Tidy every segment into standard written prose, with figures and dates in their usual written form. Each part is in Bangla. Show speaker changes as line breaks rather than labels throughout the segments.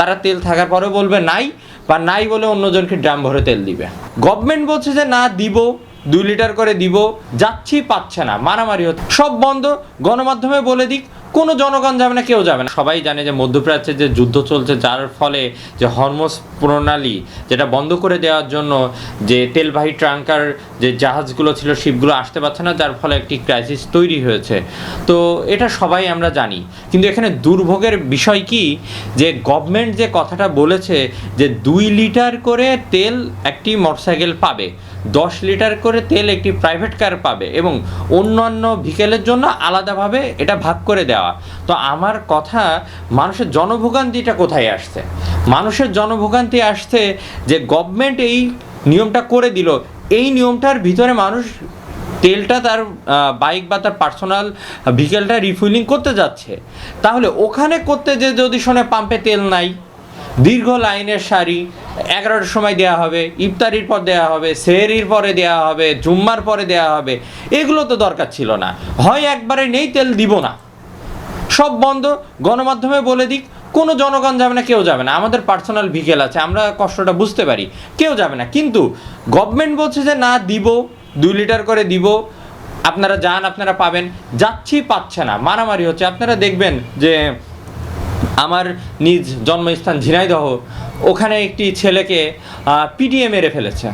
তারা তেল থাকার পরেও বলবে নাই, বা নাই বলে অন্যজনকে ড্রাম ভরে তেল দিবে। গভর্নমেন্ট বলছে যে না দিব, 2 লিটার করে দিব, যাচ্ছি পাচ্ছে না, মারামারি হচ্ছে, সব বন্ধ, গণমাধ্যমে বলে দিক, কোনো জনগণ যাবে না, কেউ যাবে না। সবাই জানে যে মধ্যপ্রাচ্যে যে যুদ্ধ চলছে, যার ফলে যে হরমুজ প্রণালী যেটা বন্ধ করে দেওয়ার জন্য যে তেলবাহী ট্যাঙ্কার যে জাহাজগুলো ছিল, শিপগুলো আসতে পারছে না, যার ফলে একটি ক্রাইসিস তৈরি হয়েছে। তো এটা সবাই আমরা জানি, কিন্তু এখানে দুর্ভোগের বিষয় কি, যে গভর্নমেন্ট যে কথাটা বলেছে যে 2 লিটার করে তেল একটি মোটরসাইকেল পাবে, 10 লিটার করে তেল একটি প্রাইভেট কার পাবে, এবং অন্যান্য ভেহিকেলের জন্য আলাদাভাবে এটা ভাগ করে দেওয়া। তো আমার কথা, মানুষের জনভোগান্তিটা কোথায় আসছে? মানুষের জনভোগান্তি আসছে যে গভর্নমেন্ট এই নিয়মটা করে দিল, এই নিয়মটার ভিতরে মানুষ তেলটা তার বাইক বা তার পার্সোনাল ভেহিকেলটা রিফুয়েলিং করতে যাচ্ছে, তাহলে ওখানে করতে যে যদি শোনে পাম্পে তেল নাই, দীর্ঘ লাইনের সারি, 11টার সময় দেওয়া হবে, ইফতারির পর দেওয়া হবে, সেহরির পরে দেওয়া হবে, জুম্মার পরে দেওয়া হবে, এগুলো তো দরকার ছিল না। হয় একবারে নেই, তেল দিব না, সব বন্ধ, গণমাধ্যমে বলে দিক, কোনো জনগণ যাবে না, কেউ যাবে না। আমাদের পার্সোনাল ভেহিকেল আছে, আমরা কষ্টটা বুঝতে পারি, কেউ যাবে না। কিন্তু গভর্নমেন্ট বলছে যে না দিব, 2 লিটার করে দিব, আপনারা যান, আপনারা পাবেন, যাচ্ছি পাচ্ছে না, মারামারি হচ্ছে। আপনারা দেখবেন যে আমার নিজ জন্মস্থান ঝিনাইদহ, ওখানে একটি ছেলেকে পিটিয়ে মেরে ফেলেছে,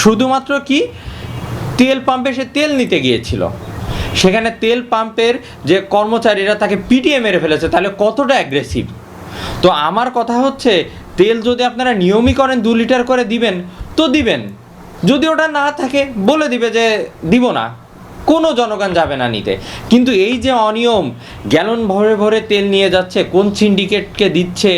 শুধুমাত্র কি তেল পাম্পে সে তেল নিতে গিয়েছিল, সেখানে তেল পাম্পের যে কর্মচারীরা তাকে পিটিয়ে মেরে ফেলেছে, তাহলে কতটা অ্যাগ্রেসিভ। তো আমার কথা হচ্ছে, তেল যদি আপনারা নিয়মই করেন 2 লিটার করে দিবেন তো দিবেন, যদি ওটা না থাকে বলে দিবে যে দিব না, কোনো জনগণ যাবে না নিতে। কিন্তু এই যে অনিয়ম, গ্যালন ভরে ভরে তেল নিয়ে যাচ্ছে, কোন সিন্ডিকেটকে দিচ্ছে,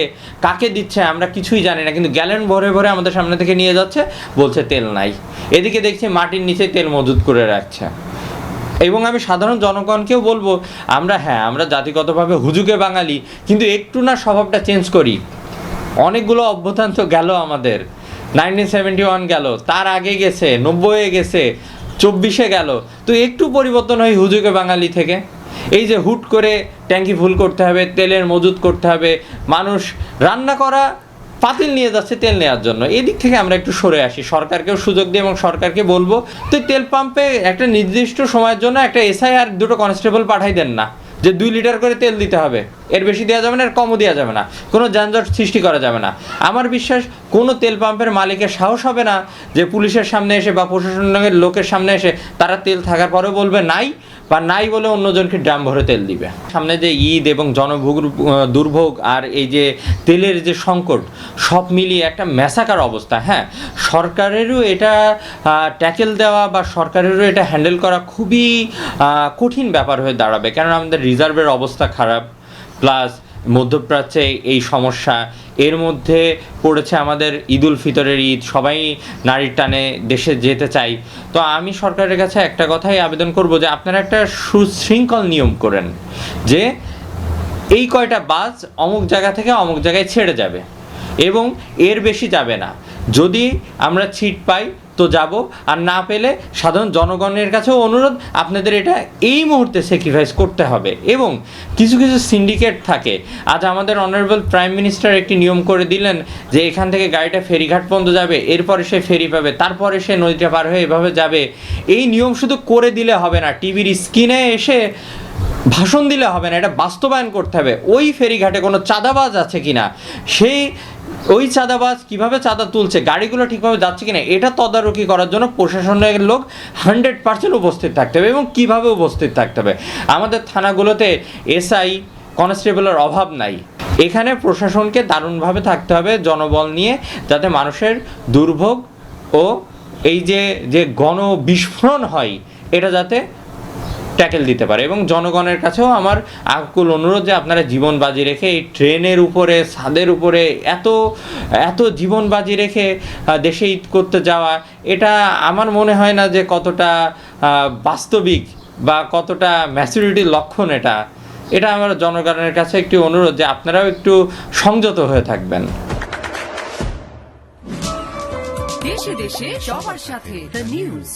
কাকে দিচ্ছে আমরা কিছুই জানি না, কিন্তু গ্যালন ভরে ভরে আমাদের সামনে থেকে নিয়ে যাচ্ছে, বলছে তেল নাই। এদিকে দেখছি মাটির নিচে তেল মজুত করে রাখছে। এবং আমি সাধারণ জনগণকেও বলবো, আমরা জাতিগতভাবে হুজুগে বাঙালি, কিন্তু একটু না স্বভাবটা চেঞ্জ করি। অনেকগুলো অভ্যুত্থান তো গেল আমাদের, 1971 গেল, তার আগে গেছে, 90-এ গেছে, 24-এ গেল, তো একটু পরিবর্তন হয় হুজুগে বাঙালি থেকে। এই যে হুট করে ট্যাঙ্কি ফুল করতে হবে, তেলের মজুত করতে হবে, মানুষ রান্না করা পাতিল নিয়ে যাচ্ছে তেল নেওয়ার জন্য, এদিক থেকে আমরা একটু সরে আসি, সরকারকেও সুযোগ দিই, এবং সরকারকে বলবো তো তেল পাম্পে একটা নির্দিষ্ট সময়ের জন্য একটা এসআই আর 2টো কনস্টেবল পাঠাই দেন না, যে 2 লিটার করে তেল দিতে হবে, এর বেশি দেওয়া যাবে না, এর কমও দেওয়া যাবে না, কোনো যানজট সৃষ্টি করা যাবে না। আমার বিশ্বাস কোনো তেল পাম্পের মালিকের সাহস হবে না যে পুলিশের সামনে এসে বা প্রশাসনের লোকের সামনে এসে তারা তেল থাকার পরেও বলবে নাই, বা নাই বলে অন্যজনকে ড্রাম ভরে তেল দিবে। সামনে যে ঈদ এবং দুর্ভোগ আর এই যে তেলের যে সংকট, সব মিলিয়ে একটা ম্যাসাকার অবস্থা। হ্যাঁ, সরকারেরও এটা ট্যাকেল দেওয়া বা সরকারেরও এটা হ্যান্ডেল করা খুবই কঠিন ব্যাপার হয়ে দাঁড়াবে, কারণ আমাদের রিজার্ভের অবস্থা খারাপ, প্লাস মধ্যপ্রাচ্যে এই সমস্যা, এর মধ্যে পড়েছে আমাদের ঈদুল ফিতরের ঈদ, সবাই নারীর টানে দেশে যেতে চাই। তো আমি সরকারের কাছে একটা কথাই আবেদন করব যে আপনারা একটা সুশৃঙ্খল নিয়ম করেন, যে এই কয়টা বাস অমুক জায়গা থেকে অমুক জায়গায় ছেড়ে যাবে, এবং এর বেশি যাবে না। যদি আমরা ছিট পাই তো যাব, আর না পেলে সাধারণ জনগণের কাছেও অনুরোধ, আপনাদের এটা এই মুহূর্তে স্যাক্রিফাইস করতে হবে। এবং কিছু কিছু সিন্ডিকেট থাকে, আজ আমাদের অনারেবল প্রাইম মিনিস্টার একটি নিয়ম করে দিলেন যে এখান থেকে গাড়িটা ফেরিঘাট পর্যন্ত যাবে, এরপরে সে ফেরি পাবে, তারপরে সে নদীটা পার হয়ে এভাবে যাবে। এই নিয়ম শুধু করে দিলে হবে না, টিভির স্ক্রিনে এসে ভাষণ দিলে হবে না, এটা বাস্তবায়ন করতে হবে। ওই ফেরিঘাটে কোনো চাঁদাবাজ আছে কিনা, সেই ওই চাঁদাবাজ কিভাবে চাঁদা তুলছে, গাড়িগুলো ঠিকভাবে যাচ্ছে কিনা, এটা তদারকি করার জন্য প্রশাসনের লোক 100% উপস্থিত থাকতে হবে, এবং কিভাবে উপস্থিত থাকতে হবে। আমাদের থানাগুলোতে এসআই কনস্টেবলের অভাব নাই, এখানে প্রশাসনকে দারুণভাবে থাকতে হবে জনবল নিয়ে, যাতে মানুষের দুর্ভোগ ও এই যে গণবিস্ফোরণ হয় এটা যাতে ট্যাকেল দিতে পারে। এবং জনগণের কাছেও আমার আকুল অনুরোধ যে আপনারা জীবন বাজি রেখে এই ট্রেনের উপরে, ছাদের উপরে এত জীবন বাজি রেখে দেশে ঈদ করতে যাওয়া, এটা আমার মনে হয় না যে কতটা বাস্তবিক বা কতটা ম্যাচুরিটির লক্ষণ। এটা আমার জনগণের কাছে একটি অনুরোধ যে আপনারাও একটু সংযত হয়ে থাকবেন।
দেশে দেশে সবার সাথে দ্য নিউজ।